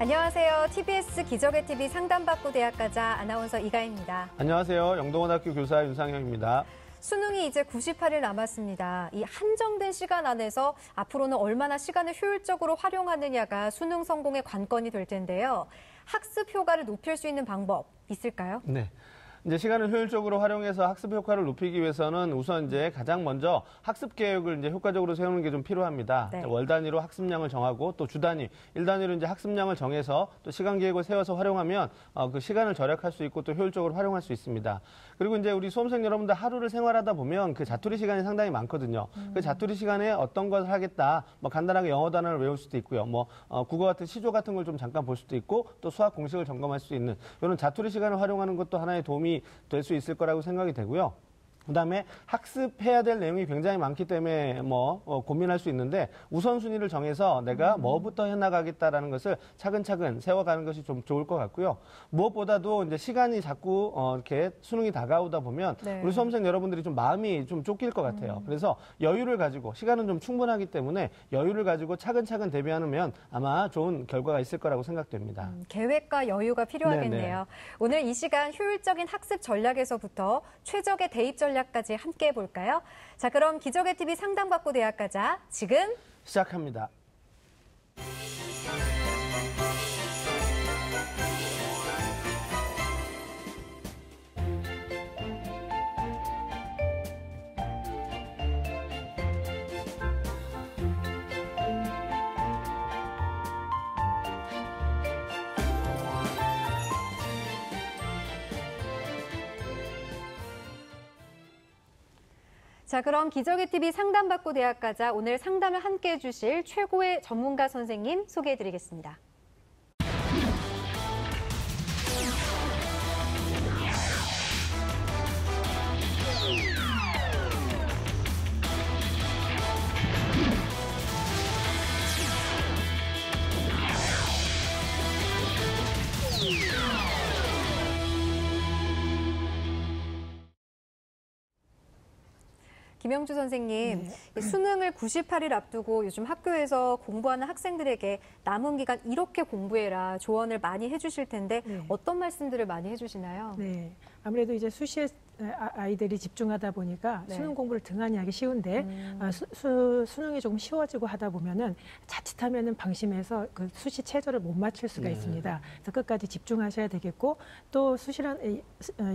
안녕하세요. TBS 기적의 TV 상담받고 대학가자 아나운서 이가희입니다. 안녕하세요. 영동고등학교 교사 윤상영입니다. 수능이 이제 98일 남았습니다. 이 한정된 시간 안에서 앞으로는 얼마나 시간을 효율적으로 활용하느냐가 수능 성공의 관건이 될 텐데요. 학습 효과를 높일 수 있는 방법 있을까요? 네. 이제 시간을 효율적으로 활용해서 학습 효과를 높이기 위해서는 우선 이제 가장 먼저 학습 계획을 이제 효과적으로 세우는 게 좀 필요합니다. 네. 월 단위로 학습량을 정하고 또 주 단위, 일 단위로 이제 학습량을 정해서 또 시간 계획을 세워서 활용하면 그 시간을 절약할 수 있고 또 효율적으로 활용할 수 있습니다. 그리고 이제 우리 수험생 여러분들 하루를 생활하다 보면 그 자투리 시간이 상당히 많거든요. 그 자투리 시간에 어떤 것을 하겠다, 뭐 간단하게 영어 단어를 외울 수도 있고요. 뭐 국어 같은 시조 같은 걸 좀 잠깐 볼 수도 있고 또 수학 공식을 점검할 수 있는 이런 자투리 시간을 활용하는 것도 하나의 도움이 될 수 있을 거라고 생각이 되고요. 그다음에 학습해야 될 내용이 굉장히 많기 때문에 고민할 수 있는데 우선순위를 정해서 내가 뭐부터 해나가겠다라는 것을 차근차근 세워가는 것이 좀 좋을 것 같고요. 무엇보다도 이제 시간이 자꾸 이렇게 수능이 다가오다 보면 네. 우리 수험생 여러분들이 좀 마음이 좀 쫓길 것 같아요. 그래서 여유를 가지고 시간은 좀 충분하기 때문에 여유를 가지고 차근차근 대비하면 아마 좋은 결과가 있을 거라고 생각됩니다. 계획과 여유가 필요하겠네요. 네네. 오늘 이 시간 효율적인 학습 전략에서부터 최적의 대입 전략까지 함께 해볼까요? 자, 그럼 기적의 TV 상담받고 대학가자 지금 시작합니다. 자, 그럼 기적의 TV 상담받고 대학가자 오늘 상담을 함께 해주실 최고의 전문가 선생님 소개해드리겠습니다. 김영주 선생님, 수능을 98일 앞두고 요즘 학교에서 공부하는 학생들에게 남은 기간 이렇게 공부해라 조언을 많이 해주실 텐데 어떤 말씀들을 많이 해주시나요? 네, 아무래도 이제 수시에 아이들이 집중하다 보니까 수능 공부를 등한히 하기 쉬운데 수능이 조금 쉬워지고 하다 보면은 자칫하면은 방심해서 그 수시 최저를 못 맞출 수가 있습니다. 그래서 끝까지 집중하셔야 되겠고 또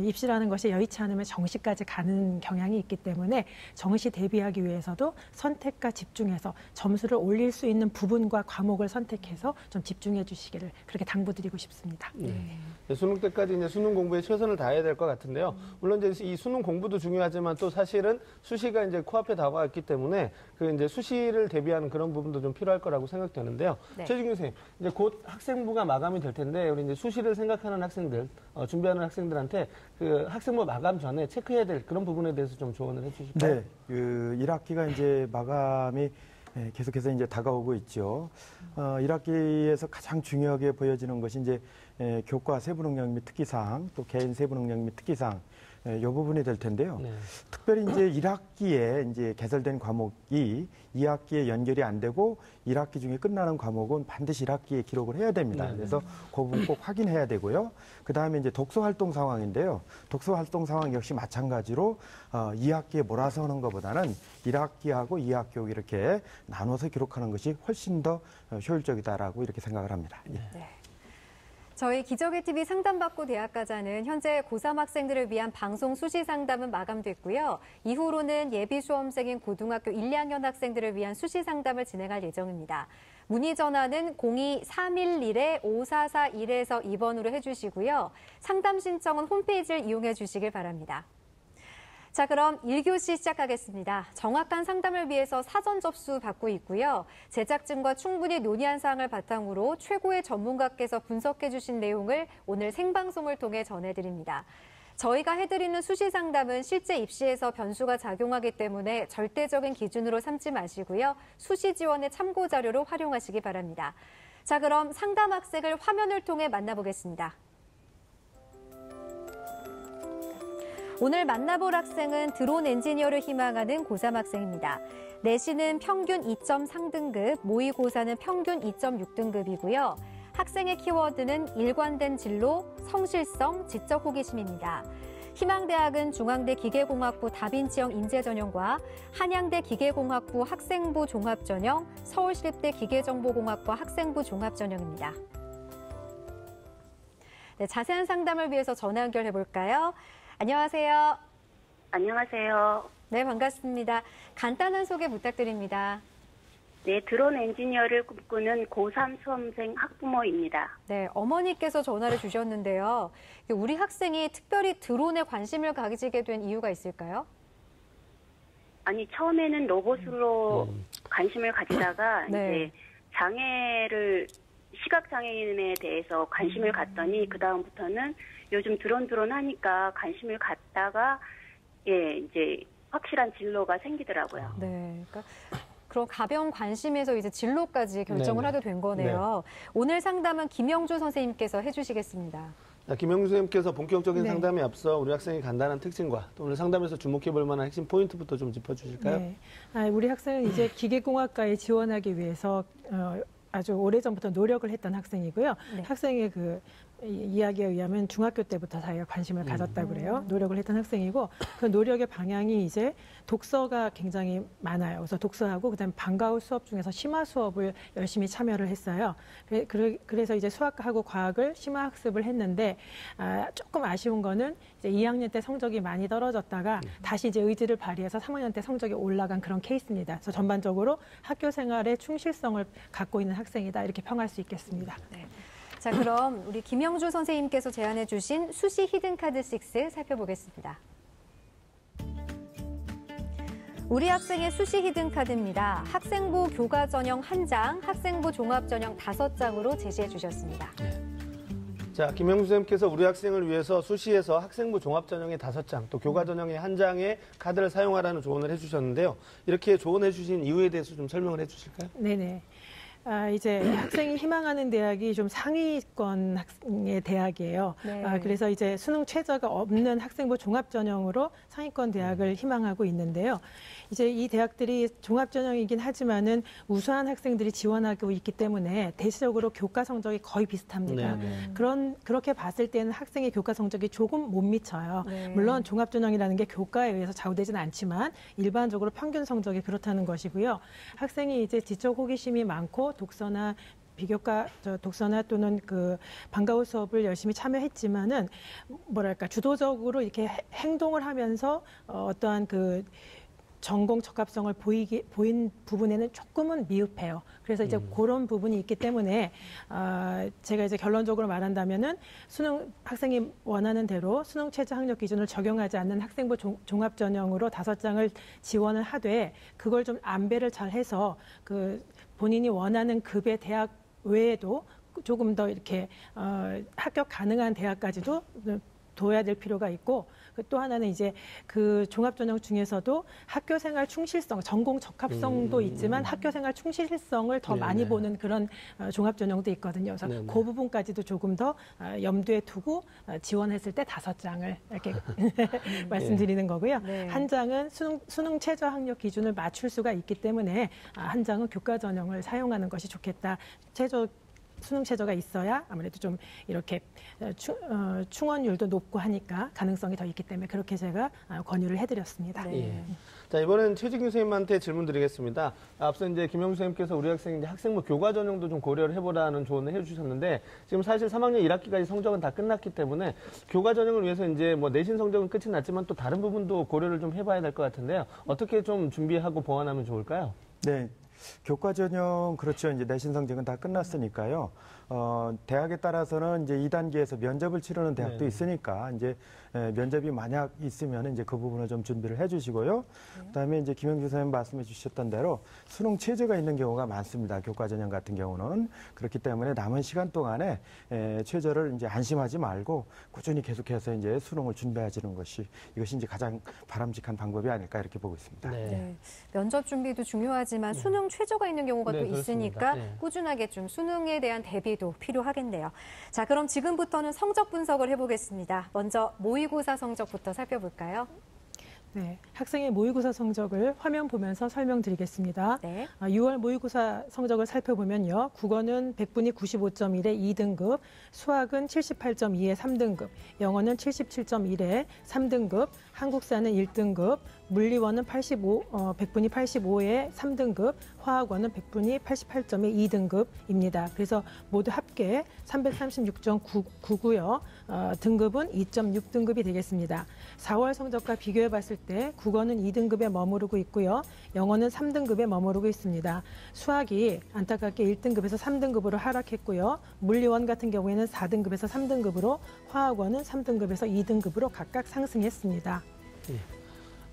입시라는 것이 여의치 않으면 정시까지 가는 경향이 있기 때문에 정시 대비하기 위해서도 선택과 집중해서 점수를 올릴 수 있는 부분과 과목을 선택해서 좀 집중해 주시기를 그렇게 당부드리고 싶습니다. 수능 때까지 이제 수능 공부에 최선을 다해야 될 것 같은데요. 물론 이제 이 수능 공부도 중요하지만 또 사실은 수시가 이제 코앞에 다가왔기 때문에 그 이제 수시를 대비하는 그런 부분도 좀 필요할 거라고 생각되는데요. 네. 최진규 선생님, 이제 곧 학생부가 마감이 될 텐데 우리 이제 수시를 생각하는 학생들, 준비하는 학생들한테 그 학생부 마감 전에 체크해야 될 그런 부분에 대해서 좀 조언을 해주실까요? 네, 그 1학기가 이제 마감이 계속해서 이제 다가오고 있죠. 1학기에서 가장 중요하게 보여지는 것이 이제 교과 세부 능력 및 특기사항, 또 개인 세부 능력 및 특기사항, 이 부분이 될 텐데요. 네. 특별히 이제 1학기에 이제 개설된 과목이 2학기에 연결이 안 되고 1학기 중에 끝나는 과목은 반드시 1학기에 기록을 해야 됩니다. 그래서 그 부분 꼭 확인해야 되고요. 그 다음에 이제 독서 활동 상황인데요. 독서 활동 상황 역시 마찬가지로 2학기에 몰아서 하는 것보다는 1학기하고 2학기 이렇게 나눠서 기록하는 것이 훨씬 더 효율적이다라고 이렇게 생각을 합니다. 예. 네. 저희 기적의 TV 상담받고 대학가자는 현재 고3 학생들을 위한 방송 수시 상담은 마감됐고요. 이후로는 예비 수험생인 고등학교 1, 2학년 학생들을 위한 수시 상담을 진행할 예정입니다. 문의 전화는 02-311-5441에서 2번으로 해주시고요. 상담 신청은 홈페이지를 이용해 주시길 바랍니다. 자, 그럼 1교시 시작하겠습니다. 정확한 상담을 위해서 사전 접수 받고 있고요. 제작진과 충분히 논의한 사항을 바탕으로 최고의 전문가께서 분석해 주신 내용을 오늘 생방송을 통해 전해드립니다. 저희가 해드리는 수시 상담은 실제 입시에서 변수가 작용하기 때문에 절대적인 기준으로 삼지 마시고요. 수시 지원의 참고 자료로 활용하시기 바랍니다. 자, 그럼 상담 학생을 화면을 통해 만나보겠습니다. 오늘 만나볼 학생은 드론 엔지니어를 희망하는 고3 학생입니다. 내신은 평균 2.3등급, 모의고사는 평균 2.6등급이고요. 학생의 키워드는 일관된 진로, 성실성, 지적 호기심입니다. 희망대학은 중앙대 기계공학부 다빈치형 인재전형과 한양대 기계공학부 학생부 종합전형, 서울시립대 기계정보공학과 학생부 종합전형입니다. 네, 자세한 상담을 위해서 전화 연결해 볼까요? 안녕하세요. 안녕하세요. 네, 반갑습니다. 간단한 소개 부탁드립니다. 네, 드론 엔지니어를 꿈꾸는 고3 수험생 학부모입니다. 네, 어머니께서 전화를 주셨는데요. 우리 학생이 특별히 드론에 관심을 가지게 된 이유가 있을까요? 아니, 처음에는 로봇으로 관심을 가지다가 네. 이제 시각장애인에 대해서 관심을 갖더니 그다음부터는 요즘 드론 하니까 관심을 갖다가 이제 확실한 진로가 생기더라고요. 네. 그러니까 그런 가벼운 관심에서 이제 진로까지 결정을 네네. 하게 된 거네요. 오늘 상담은 김영주 선생님께서 해주시겠습니다. 김영주 선생님께서 본격적인 네. 상담에 앞서 우리 학생의 간단한 특징과 또 오늘 상담에서 주목해 볼 만한 핵심 포인트부터 좀 짚어주실까요? 네. 우리 학생은 이제 기계공학과에 지원하기 위해서 아주 오래전부터 노력을 했던 학생이고요. 네. 학생의 그 이야기에 의하면 중학교 때부터 자기가 관심을 가졌다고 그래요. 노력을 했던 학생이고 그 노력의 방향이 이제 독서가 굉장히 많아요. 그래서 독서하고 그다음에 방과후 수업 중에서 심화 수업을 열심히 참여를 했어요. 그래서 이제 수학하고 과학을 심화 학습을 했는데 조금 아쉬운 거는 이제 2학년 때 성적이 많이 떨어졌다가 다시 이제 의지를 발휘해서 3학년 때 성적이 올라간 그런 케이스입니다. 그래서 전반적으로 학교 생활에 충실성을 갖고 있는 학생이다 이렇게 평할 수 있겠습니다. 네. 자, 그럼 우리 김영주 선생님께서 제안해 주신 수시 히든카드 6 살펴보겠습니다. 우리 학생의 수시 히든카드입니다. 학생부 교과전형 1장, 학생부 종합전형 5장으로 제시해 주셨습니다. 자, 김영주 선생님께서 우리 학생을 위해서 수시에서 학생부 종합전형의 5장, 또 교과전형의 1장의 카드를 사용하라는 조언을 해주셨는데요. 이렇게 조언해 주신 이유에 대해서 좀 설명을 해주실까요? 네네. 이제 학생이 희망하는 대학이 좀 상위권 학생의 대학이에요. 네. 그래서 이제 수능 최저가 없는 학생부 종합전형으로 상위권 대학을 희망하고 있는데요. 이제 이 대학들이 종합전형이긴 하지만은 우수한 학생들이 지원하고 있기 때문에 대체적으로 교과 성적이 거의 비슷합니다. 네. 그렇게 봤을 때는 학생의 교과 성적이 조금 못 미쳐요. 네. 물론 종합전형이라는 게 교과에 의해서 좌우되지는 않지만 일반적으로 평균 성적이 그렇다는 것이고요. 학생이 이제 지적 호기심이 많고 독서나 독서나 또는 그 방과후 수업을 열심히 참여했지만은 뭐랄까 주도적으로 이렇게 행동을 하면서 어떠한 그 전공 적합성을 보인 부분에는 조금은 미흡해요. 그래서 이제 그런 부분이 있기 때문에 제가 이제 결론적으로 말한다면은 학생이 원하는 대로 수능 최저 학력 기준을 적용하지 않는 학생부 종합전형으로 5장을 지원을 하되 그걸 좀 안배를 잘 해서 그 본인이 원하는 급의 대학 외에도 조금 더 이렇게 합격 가능한 대학까지도 둬야 될 필요가 있고 또 하나는 이제 그 종합전형 중에서도 학교생활 충실성, 전공 적합성도 있지만 학교생활 충실성을 더 많이 보는 그런 종합전형도 있거든요. 그래서 그 부분까지도 조금 더 염두에 두고 지원했을 때 5장을 이렇게 말씀드리는 거고요. 네. 한 장은 수능 최저 학력 기준을 맞출 수가 있기 때문에 한 장은 교과전형을 사용하는 것이 좋겠다. 수능 최저가 있어야 아무래도 좀 이렇게 충원율도 높고 하니까 가능성이 더 있기 때문에 그렇게 제가 권유를 해드렸습니다. 네. 예. 자, 이번엔 최진규 선생님한테 질문 드리겠습니다. 앞서 이제 김영주 선생님께서 우리 학생이 이제 학생부 교과 전형도 좀 고려를 해보라는 조언을 해주셨는데 지금 사실 3학년 1학기까지 성적은 다 끝났기 때문에 교과 전형을 위해서 이제 뭐 내신 성적은 끝이 났지만 또 다른 부분도 고려를 좀 해봐야 될 것 같은데요. 어떻게 좀 준비하고 보완하면 좋을까요? 네. 교과 전형 그렇죠. 이제 내신 성적은 다 끝났으니까요. 대학에 따라서는 이제 2단계에서 면접을 치르는 대학도 네. 있으니까 이제 면접이 만약 있으면 이제 그 부분을 좀 준비를 해주시고요. 그다음에 이제 김영주 선생님 말씀해 주셨던 대로 수능 최저가 있는 경우가 많습니다. 교과 전형 같은 경우는 그렇기 때문에 남은 시간 동안에 최저를 이제 안심하지 말고 꾸준히 계속해서 이제 수능을 준비하시는 것이 이것이 이제 가장 바람직한 방법이 아닐까 이렇게 보고 있습니다. 네. 면접 준비도 중요하지만 수능 최저가 있는 경우가 네, 또 그렇습니다. 있으니까 네. 꾸준하게 좀 수능에 대한 대비도 필요하겠네요. 자, 그럼 지금부터는 성적 분석을 해보겠습니다. 먼저 모의고사 성적부터 살펴볼까요? 네, 학생의 모의고사 성적을 화면 보면서 설명드리겠습니다. 네. 6월 모의고사 성적을 살펴보면요. 국어는 100분이 95.1에 2등급, 수학은 78.2에 3등급, 영어는 77.1에 3등급, 한국사는 1등급, 물리원은 100분이 85에 3등급, 화학원은 100분이 88점에 2등급입니다. 그래서 모두 합계 336.9고요. 등급은 2.6등급이 되겠습니다. 4월 성적과 비교해 봤을 때 국어는 2등급에 머무르고 있고요. 영어는 3등급에 머무르고 있습니다. 수학이 안타깝게 1등급에서 3등급으로 하락했고요. 물리원 같은 경우에는 4등급에서 3등급으로, 화학원은 3등급에서 2등급으로 각각 상승했습니다.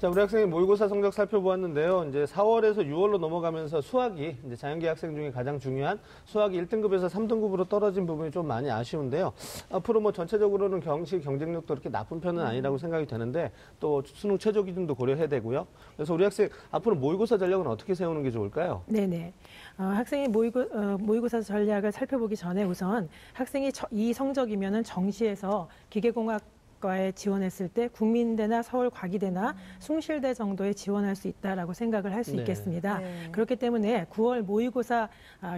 자, 우리 학생의 모의고사 성적 살펴보았는데요. 이제 4월에서 6월로 넘어가면서 수학이 이제 자연계 학생 중에 가장 중요한 수학이 1등급에서 3등급으로 떨어진 부분이 좀 많이 아쉬운데요. 앞으로 뭐 전체적으로는 경쟁력도 그렇게 나쁜 편은 아니라고 생각이 되는데 또 수능 최저 기준도 고려해야 되고요. 그래서 우리 학생 앞으로 모의고사 전략은 어떻게 세우는 게 좋을까요? 네네. 학생의 모의고사 전략을 살펴보기 전에 우선 학생이 이 성적이면은 정시에서 기계공학과에 지원했을 때 국민대나 서울과기대나 숭실대 정도에 지원할 수 있다라고 생각을 할 수 네. 있겠습니다. 네. 그렇기 때문에 9월 모의고사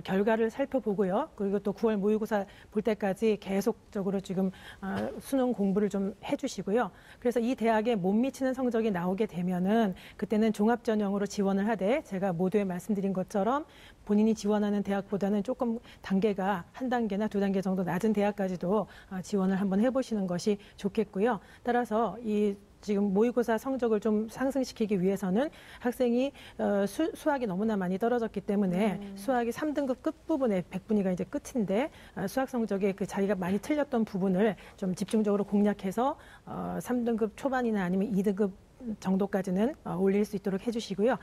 결과를 살펴보고요. 그리고 또 9월 모의고사 볼 때까지 계속적으로 지금 수능 공부를 좀 해주시고요. 그래서 이 대학에 못 미치는 성적이 나오게 되면은 그때는 종합전형으로 지원을 하되 제가 모두에 말씀드린 것처럼 본인이 지원하는 대학보다는 조금 단계가 한 단계나 두 단계 정도 낮은 대학까지도 지원을 한번 해보시는 것이 좋겠고요. 따라서 이 지금 모의고사 성적을 좀 상승시키기 위해서는 학생이 수학이 너무나 많이 떨어졌기 때문에 수학이 3등급 끝부분에 100분위가 이제 끝인데 수학 성적에 그 자기가 많이 틀렸던 부분을 좀 집중적으로 공략해서 3등급 초반이나 아니면 2등급 정도까지는 올릴 수 있도록 해주시고요.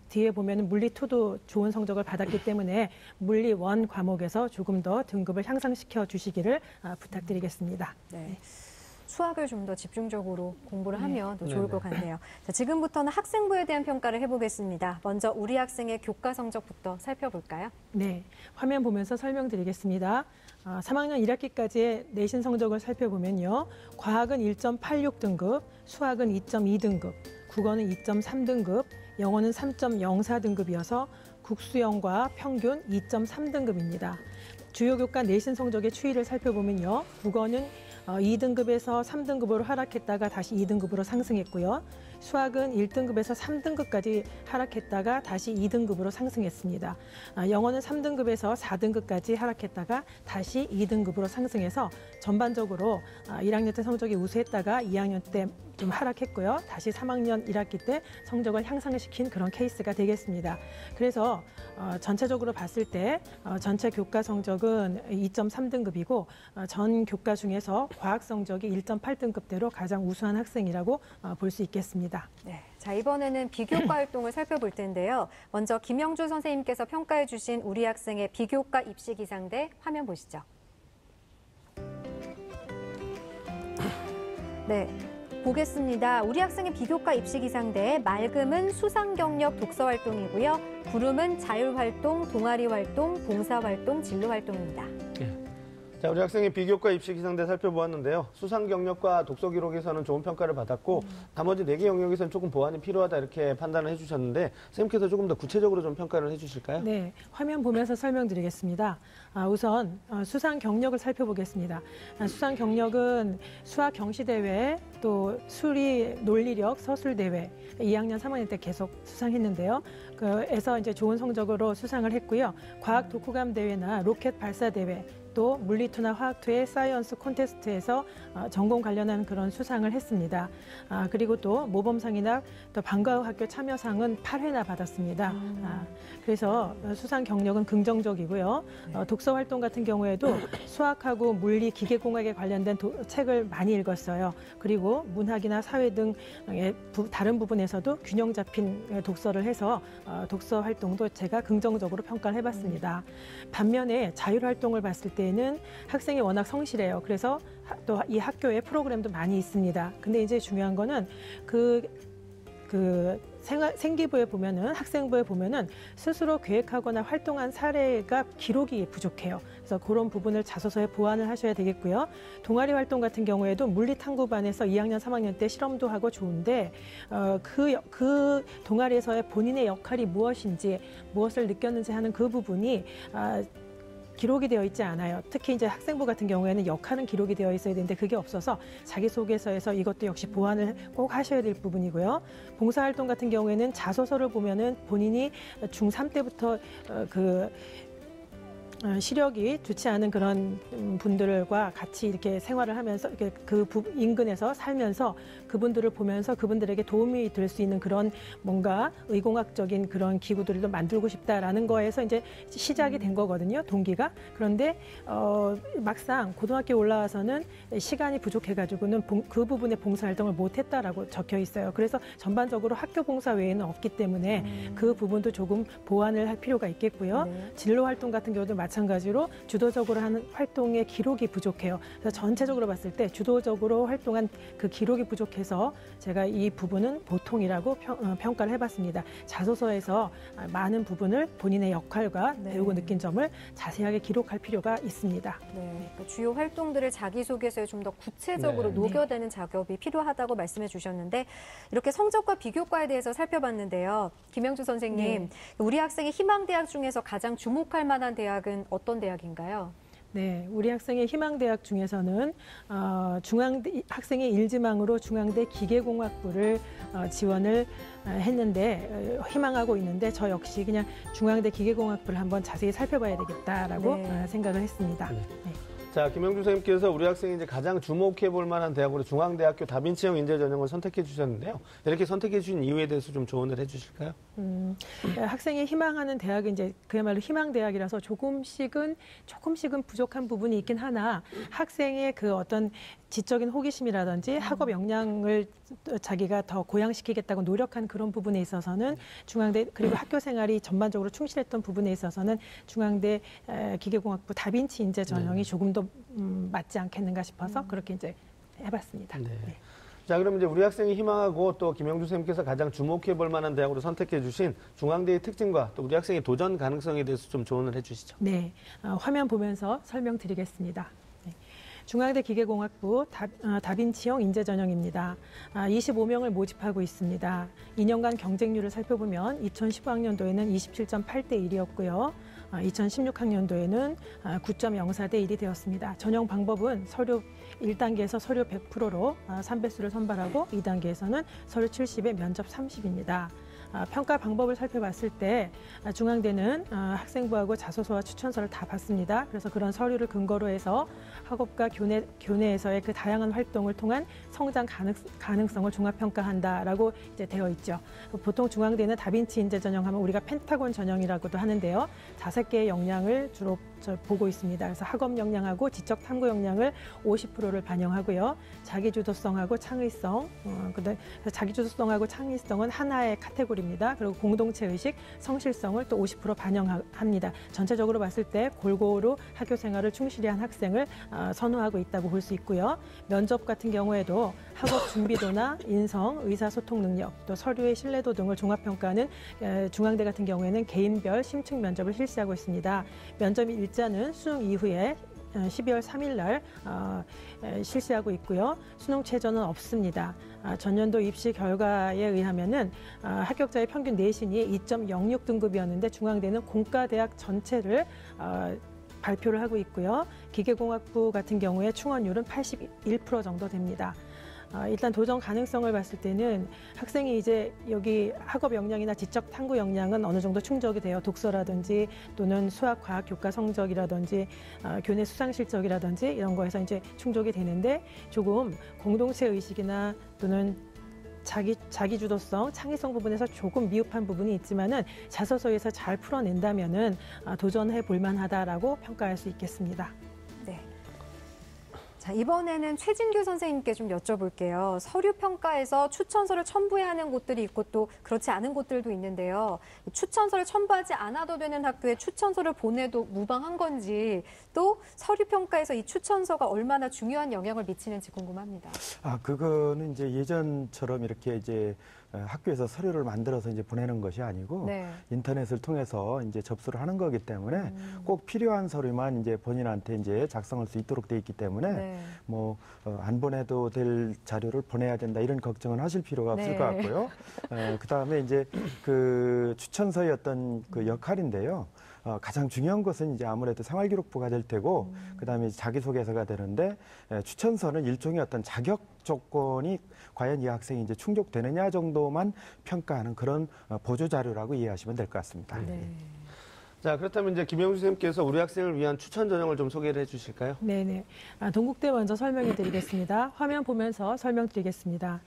뒤에 보면 물리2도 좋은 성적을 받았기 때문에 물리1 과목에서 조금 더 등급을 향상시켜 주시기를 부탁드리겠습니다. 네. 수학을 좀 더 집중적으로 공부를 하면 더 좋을 네네. 것 같네요. 자, 지금부터는 학생부에 대한 평가를 해보겠습니다. 먼저 우리 학생의 교과 성적부터 살펴볼까요? 네, 화면 보면서 설명드리겠습니다. 3학년 1학기까지의 내신 성적을 살펴보면요. 과학은 1.86등급, 수학은 2.2등급, 국어는 2.3등급, 영어는 3.04등급이어서 국수영과 평균 2.3등급입니다. 주요 교과 내신 성적의 추이를 살펴보면요. 국어는 2등급에서 3등급으로 하락했다가 다시 2등급으로 상승했고요. 수학은 1등급에서 3등급까지 하락했다가 다시 2등급으로 상승했습니다. 영어는 3등급에서 4등급까지 하락했다가 다시 2등급으로 상승해서 전반적으로 1학년 때 성적이 우수했다가 2학년 때 좀 하락했고요. 다시 3학년 1학기 때 성적을 향상시킨 그런 케이스가 되겠습니다. 그래서 전체적으로 봤을 때 전체 교과 성적은 2.3등급이고 전 교과 중에서 과학 성적이 1.8등급대로 가장 우수한 학생이라고 볼 수 있겠습니다. 네. 자, 이번에는 비교과 활동을 살펴볼 텐데요. 먼저 김영주 선생님께서 평가해 주신 우리 학생의 비교과 입시 기상대 화면 보시죠. 네. 보겠습니다. 우리 학생의 비교과 입시 기상대 맑음은 수상 경력 독서 활동이고요. 구름은 자율 활동, 동아리 활동, 봉사 활동, 진로 활동입니다. 자, 우리 학생의 비교과 입시 기상대 살펴보았는데요. 수상 경력과 독서 기록에서는 좋은 평가를 받았고 나머지 4개 영역에서는 조금 보완이 필요하다 이렇게 판단을 해주셨는데 선생님께서 조금 더 구체적으로 좀 평가를 해주실까요? 네, 화면 보면서 설명드리겠습니다. 우선 수상 경력을 살펴보겠습니다. 수상 경력은 수학 경시대회, 또 수리 논리력 서술대회 2학년 3학년 때 계속 수상했는데요. 그래서 이제 좋은 성적으로 수상을 했고요. 과학 독후감 대회나 로켓 발사 대회, 또 물리2나 화학2의 사이언스 콘테스트에서 전공 관련한 그런 수상을 했습니다. 그리고 또 모범상이나 또 방과후학교 참여상은 8회나 받았습니다. 그래서 수상 경력은 긍정적이고요. 독서 활동 같은 경우에도 수학하고 물리, 기계공학에 관련된 책을 많이 읽었어요. 그리고 문학이나 사회 등의 다른 부분에서도 균형 잡힌 독서를 해서 독서 활동도 제가 긍정적으로 평가를 해봤습니다. 반면에 자율 활동을 봤을 때는 학생이 워낙 성실해요. 그래서 또 이 학교에 프로그램도 많이 있습니다. 근데 이제 중요한 거는 그 생기부에 보면은 학생부에 보면은 스스로 계획하거나 활동한 사례가 기록이 부족해요. 그래서 그런 부분을 자소서에 보완을 하셔야 되겠고요. 동아리 활동 같은 경우에도 물리탐구반에서 2학년, 3학년 때 실험도 하고 좋은데 그 동아리에서의 본인의 역할이 무엇인지 무엇을 느꼈는지 하는 그 부분이 기록이 되어 있지 않아요. 특히 이제 학생부 같은 경우에는 역할은 기록이 되어 있어야 되는데 그게 없어서 자기소개서에서 이것도 역시 보완을 꼭 하셔야 될 부분이고요. 봉사활동 같은 경우에는 자소서를 보면은 본인이 중3 때부터 시력이 좋지 않은 그런 분들과 같이 이렇게 생활을 하면서 이렇게 그 인근에서 살면서 그분들을 보면서 그분들에게 도움이 될 수 있는 그런 뭔가 의공학적인 그런 기구들도 만들고 싶다라는 거에서 이제 시작이 된 거거든요. 동기가. 그런데 막상 고등학교에 올라와서는 시간이 부족해가지고는 그 부분의 봉사활동을 못했다라고 적혀 있어요. 그래서 전반적으로 학교 봉사 외에는 없기 때문에 그 부분도 조금 보완을 할 필요가 있겠고요. 네. 진로 활동 같은 경우도 마찬가지로 주도적으로 하는 활동의 기록이 부족해요. 그래서 전체적으로 봤을 때 주도적으로 활동한 그 기록이 부족해서 제가 이 부분은 보통이라고 평가를 해봤습니다. 자소서에서 많은 부분을 본인의 역할과 네. 배우고 느낀 점을 자세하게 기록할 필요가 있습니다. 네, 그러니까 주요 활동들을 자기소개서에 좀 더 구체적으로 네. 녹여내는 작업이 필요하다고 말씀해 주셨는데 이렇게 성적과 비교과에 대해서 살펴봤는데요. 김영주 선생님, 네. 우리 학생의 희망대학 중에서 가장 주목할 만한 대학은 어떤 대학인가요? 네, 우리 학생의 희망대학 중에서는 학생의 일지망으로 중앙대 기계공학부를 지원을 했는데 희망하고 있는데 저 역시 그냥 중앙대 기계공학부를 한번 자세히 살펴봐야 되겠다라고 네. 생각을 했습니다. 네. 네. 자, 김영주 선생님께서 우리 학생이 이제 가장 주목해 볼 만한 대학으로 중앙대학교 다빈치형 인재 전형을 선택해 주셨는데요. 이렇게 선택해 주신 이유에 대해서 좀 조언을 해 주실까요? 학생이 희망하는 대학은 이제 그야말로 희망대학이라서 조금씩은 부족한 부분이 있긴 하나 학생의 그 어떤 지적인 호기심이라든지 학업 역량을 자기가 더 고양시키겠다고 노력한 그런 부분에 있어서는 중앙대 그리고 학교 생활이 전반적으로 충실했던 부분에 있어서는 중앙대 기계공학부 다빈치 인재 전형이 조금 더 맞지 않겠는가 싶어서 그렇게 이제 해봤습니다. 네. 네. 자, 그럼 이제 우리 학생이 희망하고 또 김영주 선생님께서 가장 주목해 볼 만한 대학으로 선택해 주신 중앙대의 특징과 또 우리 학생의 도전 가능성에 대해서 좀 조언을 해 주시죠. 네, 화면 보면서 설명드리겠습니다. 네. 중앙대 기계공학부 다빈치형 인재 전형입니다. 25명을 모집하고 있습니다. 2년간 경쟁률을 살펴보면 2015학년도에는 27.8대 1이었고요. 2016학년도에는 9.04대 1이 되었습니다. 전형 방법은 서류 1단계에서 서류 100%로 3배수를 선발하고 2단계에서는 서류 70에 면접 30입니다. 평가 방법을 살펴봤을 때 중앙대는 학생부하고 자소서와 추천서를 다 받습니다. 그래서 그런 서류를 근거로 해서 학업과 교내에서의 그 다양한 활동을 통한 성장 가능성을 종합평가한다라고 이제 되어 있죠. 보통 중앙대는 다빈치 인재 전형하면 우리가 펜타곤 전형이라고도 하는데요. 5개의 역량을 주로 보고 있습니다. 그래서 학업 역량하고 지적 탐구 역량을 50%를 반영하고요. 자기주도성하고 창의성, 그다음에 자기주도성하고 창의성은 하나의 카테고리입니다. 그리고 공동체 의식, 성실성을 또 50% 반영합니다. 전체적으로 봤을 때 골고루 학교 생활을 충실히 한 학생을 선호하고 있다고 볼 수 있고요. 면접 같은 경우에도 학업 준비도나 인성, 의사소통 능력, 또 서류의 신뢰도 등을 종합평가하는 중앙대 같은 경우에는 개인별 심층 면접을 실시하고 있습니다. 면접 일자는 수능 이후에 12월 3일 날 실시하고 있고요. 수능 최저는 없습니다. 전년도 입시 결과에 의하면은 합격자의 평균 내신이 2.06 등급이었는데 중앙대는 공과대학 전체를 발표를 하고 있고요. 기계공학부 같은 경우에 충원율은 81% 정도 됩니다. 일단 도전 가능성을 봤을 때는 학생이 이제 여기 학업 역량이나 지적 탐구 역량은 어느 정도 충족이 돼요. 독서라든지 또는 수학, 과학, 교과 성적이라든지 교내 수상 실적이라든지 이런 거에서 이제 충족이 되는데 조금 공동체 의식이나 또는 자기 주도성, 창의성 부분에서 조금 미흡한 부분이 있지만은 자소서에서 잘 풀어낸다면은 도전해 볼 만하다라고 평가할 수 있겠습니다. 네. 자, 이번에는 최진규 선생님께 좀 여쭤볼게요. 서류 평가에서 추천서를 첨부해야 하는 곳들이 있고 또 그렇지 않은 곳들도 있는데요. 추천서를 첨부하지 않아도 되는 학교에 추천서를 보내도 무방한 건지 또 서류 평가에서 이 추천서가 얼마나 중요한 영향을 미치는지 궁금합니다. 그거는 이제 예전처럼 이렇게 이제 학교에서 서류를 만들어서 이제 보내는 것이 아니고 네. 인터넷을 통해서 이제 접수를 하는 거기 때문에 꼭 필요한 서류만 이제 본인한테 이제 작성할 수 있도록 돼 있기 때문에 네. 뭐 안 보내도 될 자료를 보내야 된다 이런 걱정은 하실 필요가 없을 네. 것 같고요. 그다음에 이제 그 추천서의 어떤 그 역할인데요. 가장 중요한 것은 이제 아무래도 생활기록부가 될 테고 그다음에 자기소개서가 되는데 추천서는 일종의 어떤 자격 조건이 과연 이 학생이 이제 충족되느냐 정도만 평가하는 그런 보조 자료라고 이해하시면 될 것 같습니다. 네. 자, 그렇다면 이제 김영수 선생님께서 우리 학생을 위한 추천 전형을 좀 소개를 해주실까요? 네네. 동국대 먼저 설명해 드리겠습니다. 화면 보면서 설명드리겠습니다.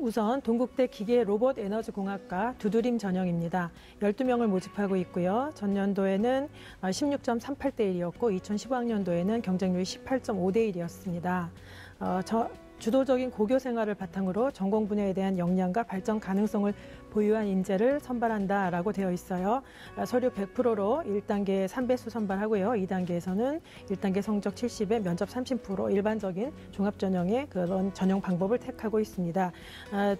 우선 동국대 기계 로봇 에너지 공학과 두드림 전형입니다. 12명을 모집하고 있고요. 전년도에는 16.38대 1이었고 2015학년도에는 경쟁률이 18.5대 1이었습니다. 주도적인 고교 생활을 바탕으로 전공 분야에 대한 역량과 발전 가능성을 보유한 인재를 선발한다라고 되어 있어요. 서류 100%로 1단계 3배수 선발하고요. 2단계에서는 1단계 성적 70에 면접 30% 일반적인 종합전형의 그런 전형 방법을 택하고 있습니다.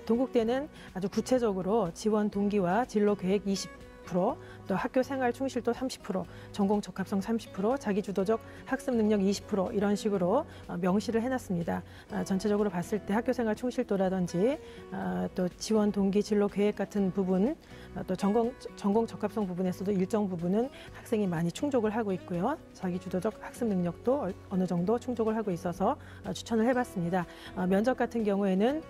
동국대는 아주 구체적으로 지원 동기와 진로 계획 20%, 또 학교 생활 충실도 30%, 전공 적합성 30%, 자기주도적 학습 능력 20% 이런 식으로 명시를 해놨습니다. 전체적으로 봤을 때 학교 생활 충실도라든지 또 지원 동기 진로 계획 같은 부분, 또 전공 적합성 부분에서도 일정 부분은 학생이 많이 충족을 하고 있고요. 자기주도적 학습 능력도 어느 정도 충족을 하고 있어서 추천을 해봤습니다. 면접 같은 경우에는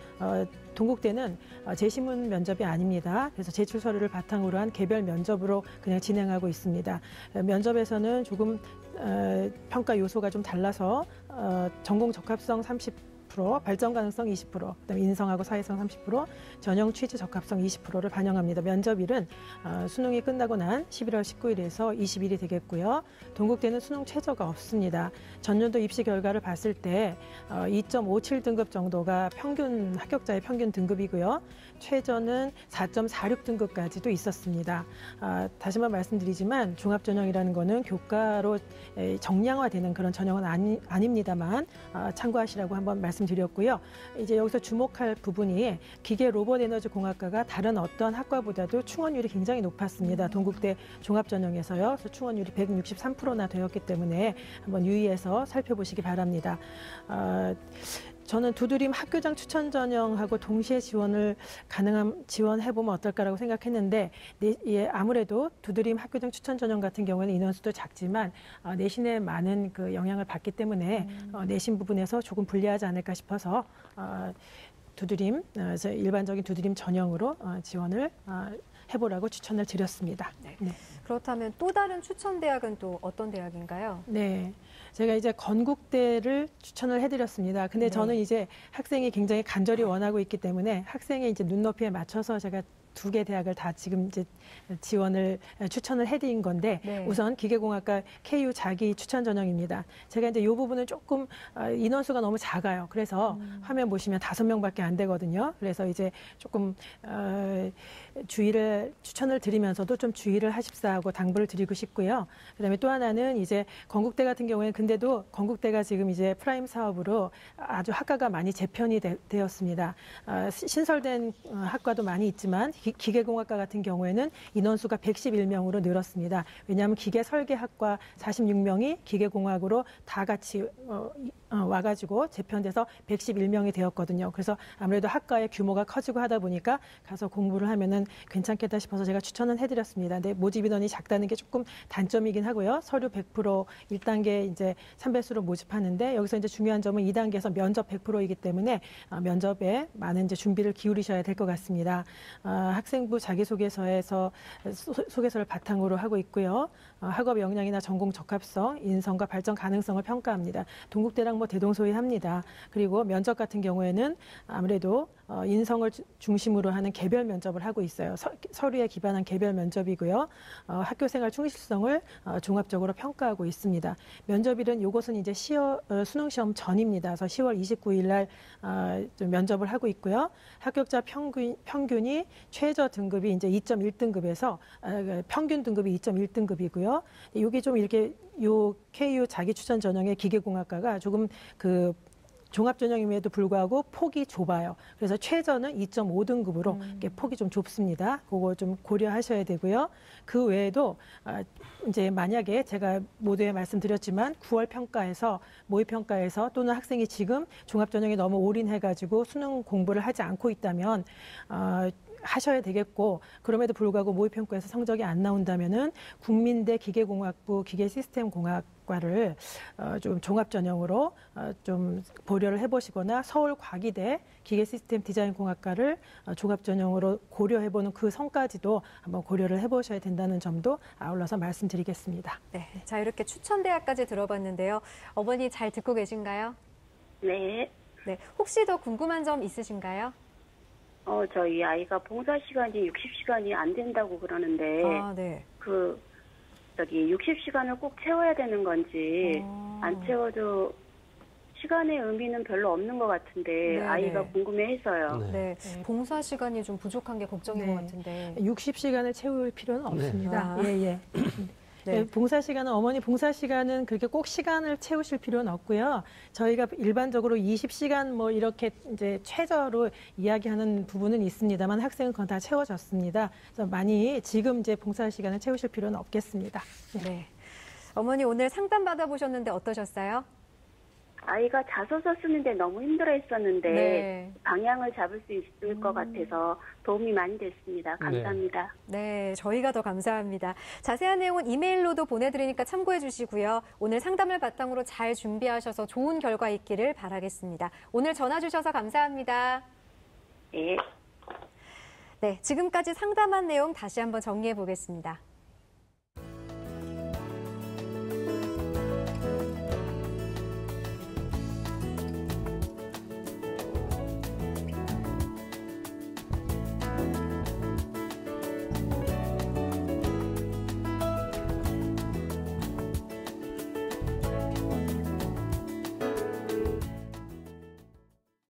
동국대는 재시문 면접이 아닙니다. 그래서 제출 서류를 바탕으로 한 개별 면접으로 그냥 진행하고 있습니다. 면접에서는 조금 평가 요소가 좀 달라서 전공 적합성 30%, 발전 가능성 20%, 그다음에 인성하고 사회성 30%, 전형 취지 적합성 20%를 반영합니다. 면접일은 수능이 끝나고 난 11월 19일에서 20일이 되겠고요. 동국대는 수능 최저가 없습니다. 전년도 입시 결과를 봤을 때 2.57 등급 정도가 평균 합격자의 평균 등급이고요. 최저는 4.46 등급까지도 있었습니다. 다시 한번 말씀드리지만 종합전형이라는 거는 교과로 정량화되는 그런 전형은 아닙니다만 참고하시라고 한번 말씀드렸고요. 이제 여기서 주목할 부분이 기계 로봇 에너지 공학과가 다른 어떤 학과보다도 충원율이 굉장히 높았습니다. 동국대 종합전형에서요. 그래서 충원율이 163%나 되었기 때문에 한번 유의해서 살펴보시기 바랍니다. 저는 두드림 학교장 추천 전형하고 동시에 지원해보면 어떨까라고 생각했는데 아무래도 두드림 학교장 추천 전형 같은 경우에는 인원수도 작지만 내신에 많은 그 영향을 받기 때문에 내신 부분에서 조금 불리하지 않을까 싶어서 두드림 일반적인 두드림 전형으로 지원을 해보라고 추천을 드렸습니다. 네. 그렇다면 또 다른 추천 대학은 또 어떤 대학인가요? 네. 제가 이제 건국대를 추천을 해드렸습니다. 근데 저는 이제 학생이 굉장히 간절히 원하고 있기 때문에 학생의 이제 눈높이에 맞춰서 제가 2개 대학을 다 지금 이제 추천을 해드린 건데 우선 기계공학과 KU 자기 추천 전형입니다. 제가 이제 이 부분은 조금 인원수가 너무 작아요. 그래서 화면 보시면 5명밖에 안 되거든요. 그래서 이제 조금 추천을 드리면서도 좀 주의를 하십사 하고 당부를 드리고 싶고요. 그다음에 또 하나는 이제 건국대 같은 경우에는 근데도 건국대가 지금 이제 프라임 사업으로 아주 학과가 많이 재편이 되었습니다. 신설된 학과도 많이 있지만 기계공학과 같은 경우에는 인원수가 111명으로 늘었습니다. 왜냐하면 기계설계학과 46명이 기계공학으로 다 같이 와가지고 재편돼서 111명이 되었거든요. 그래서 아무래도 학과의 규모가 커지고 하다 보니까 가서 공부를 하면은 괜찮겠다 싶어서 제가 추천은 해드렸습니다. 근데 모집 인원이 작다는 게 조금 단점이긴 하고요. 서류 100% 1단계 이제 3배수로 모집하는데 여기서 이제 중요한 점은 2단계에서 면접 100%이기 때문에 면접에 많은 이제 준비를 기울이셔야 될 것 같습니다. 학생부 자기소개서에서 소개서를 바탕으로 하고 있고요. 학업 역량이나 전공 적합성, 인성과 발전 가능성을 평가합니다. 동국대랑 뭐 대동소이합니다. 그리고 면접 같은 경우에는 아무래도 인성을 중심으로 하는 개별 면접을 하고 있어요. 서류에 기반한 개별 면접이고요. 학교 생활 충실성을 종합적으로 평가하고 있습니다. 면접일은 이것은 이제 수능 시험 전입니다. 그래서 10월 29일 날 면접을 하고 있고요. 합격자 평균이 최저 등급이 이제 2.1등급에서 평균 등급이 2.1등급이고요. 이게 좀 이렇게 KU 자기 추천 전형의 기계공학과가 조금 종합전형임에도 불구하고 폭이 좁아요. 그래서 최저는 2.5등급으로 폭이 좀 좁습니다. 그거 좀 고려하셔야 되고요. 그 외에도 이제 만약에 제가 모두에 말씀드렸지만 9월 평가에서 모의 평가에서 또는 학생이 지금 종합전형에 너무 올인해가지고 수능 공부를 하지 않고 있다면 하셔야 되겠고, 그럼에도 불구하고 모의평가에서 성적이 안 나온다면은 국민대 기계공학부 기계시스템공학과를 좀 종합전형으로 좀 고려를 해보시거나 서울과기대 기계시스템디자인공학과를 종합전형으로 고려해보는 그 성까지도 한번 고려를 해보셔야 된다는 점도 아울러서 말씀드리겠습니다. 네, 자 이렇게 추천대학까지 들어봤는데요. 어머니 잘 듣고 계신가요? 네. 네, 혹시 더 궁금한 점 있으신가요? 저희 아이가 봉사 시간이 60시간이 안 된다고 그러는데, 네. 60시간을 꼭 채워야 되는 건지, 안 채워도 시간의 의미는 별로 없는 것 같은데, 네, 아이가 네. 궁금해해서요. 네, 봉사 시간이 좀 부족한 게 걱정인 네. 것 같은데. 60시간을 채울 필요는 없습니다. 아. 예, 예. 네. 봉사 시간은 어머니 봉사 시간은 그렇게 꼭 시간을 채우실 필요는 없고요. 저희가 일반적으로 20시간 뭐 이렇게 이제 최저로 이야기하는 부분은 있습니다만 학생은 그건 다 채워졌습니다. 그래서 많이 지금 이제 봉사 시간을 채우실 필요는 없겠습니다. 네. 어머니 오늘 상담 받아보셨는데 어떠셨어요? 아이가 자소서 쓰는데 너무 힘들어 했었는데, 네. 방향을 잡을 수 있을 것 같아서 도움이 많이 됐습니다. 감사합니다. 네, 저희가 더 감사합니다. 자세한 내용은 이메일로도 보내드리니까 참고해 주시고요. 오늘 상담을 바탕으로 잘 준비하셔서 좋은 결과 있기를 바라겠습니다. 오늘 전화 주셔서 감사합니다. 네. 네, 지금까지 상담한 내용 다시 한번 정리해 보겠습니다.